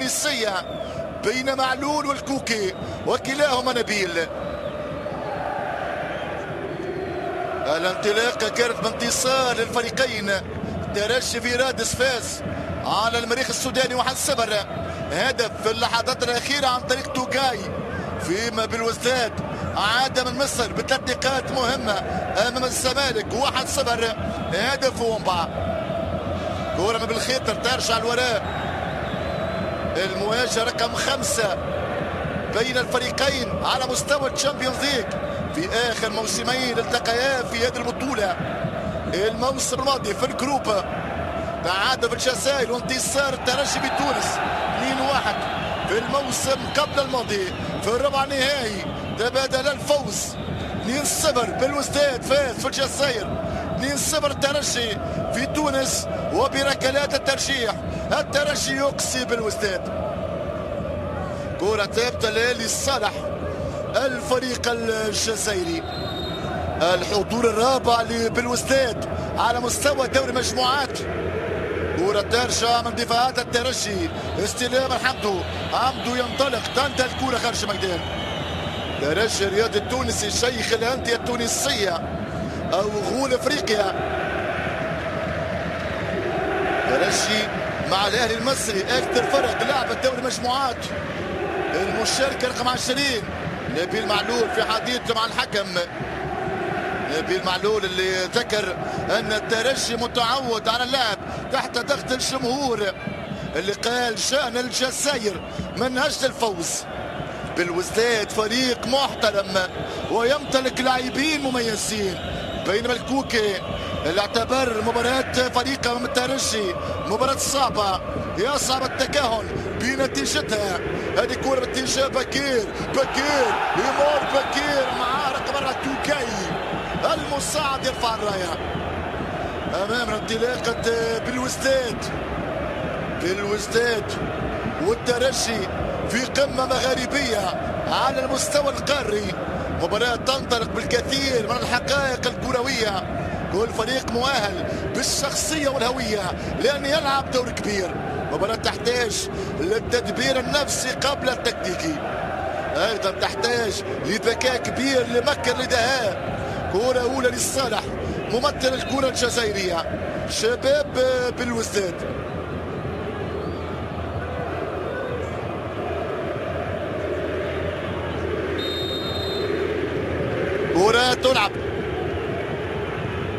التونسية بين معلول والكوكي وكلاهما نبيل. الانطلاقة كانت بانتصار للفريقين. ترجي في رادس فاز على المريخ السوداني 1-0. هدف في اللحظات الأخيرة عن طريق توغاي. فيما بالوزداد عاد من مصر بثلاث نقاط مهمة أمام الزمالك 1-0. هدف ومبا. كرة من بالخيطر ترجع الوراء. المواجهة رقم 5 بين الفريقين على مستوى الشامبيونز ليج في آخر موسمين التقيا في هذه البطولة. الموسم الماضي في الجروب تعادل في الجزائر وانتصار الترجي بتونس 2-1. في الموسم قبل الماضي في الربع النهائي تبادل الفوز 2-0 بالوزداد، فاز في الجزائر 2-0 الترجي في تونس وبركلات الترجيح الترجي يقصي بالوزداد. كرة ثابتة لالي صالح الفريق الجزائري. الحضور الرابع بالوزداد على مستوى دوري مجموعات. كرة ترجع من دفاعات الترجي، استلام حمدو ينطلق، تنتهي الكرة خارج الميدان. ترجي الرياضي التونسي شيخ الأندية التونسية أو غول افريقيا. ترجي مع الاهلي المصري اكثر فرق لعب دوري مجموعات. المشاركة رقم 20 نبيل معلول في حديث مع الحكم. نبيل معلول اللي ذكر ان الترجي متعود على اللعب تحت ضغط الجمهور، اللي قال شأن الجزائر من اجل الفوز. بالوزداد فريق محترم ويمتلك لاعبين مميزين، بينما الكوكي اللي اعتبر مباراة فريقه من الترجي مباراة صعبة يصعب التكهن بنتيجتها. هذه كرة باتجاه بكير يمر بكير معاه رقم توكاي المساعد يرفع الراية امام انطلاقة بالوزداد والترجي في قمة مغاربية على المستوى القاري. مباراة تنطلق بالكثير من الحقائق الكروية. كل فريق مؤهل بالشخصية والهوية لأن يلعب دور كبير. مباراة تحتاج للتدبير النفسي قبل التكتيكي، أيضا تحتاج لذكاء كبير لمكر لدهاء. كرة أولى للصالح ممثل الكرة الجزائرية شباب بالوزداد. كرة تلعب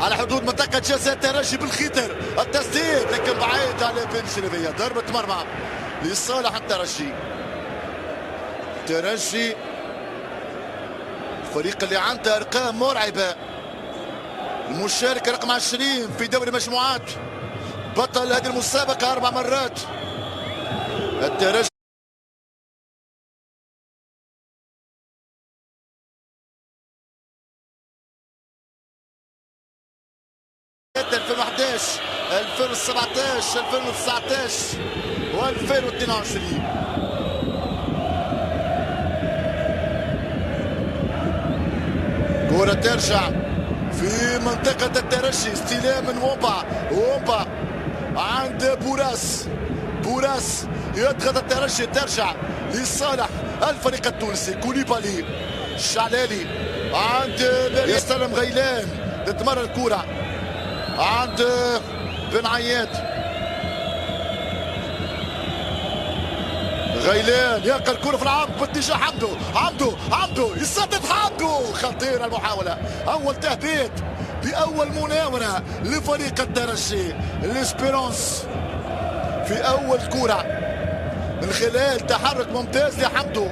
على حدود منطقة جزاء الترجي بالخيطر، التسديد لكن بعيد على بن شلبية. ضربة مرمى لصالح الترجي. الفريق اللي عنده ارقام مرعبة. المشاركة رقم 20 في دوري مجموعات، بطل هذه المسابقة 4 مرات. الترجي في 2011 2017 2019 و2022. كرة ترجع في منطقة الترجي، استلام من وومبا عند بوراس يضغط الترجي. ترجع لصالح الفريق التونسي. كوليبالي الشعلالي عند يستلم غيلان، تتمرر الكرة عند بن عياد. غيلان يلقى الكرة في العمق باتجاه حمدو يسدد خطيرة المحاولة. أول تهديد بأول مناورة لفريق الترجي الاسبيرونس في أول كرة من خلال تحرك ممتاز لحمدو.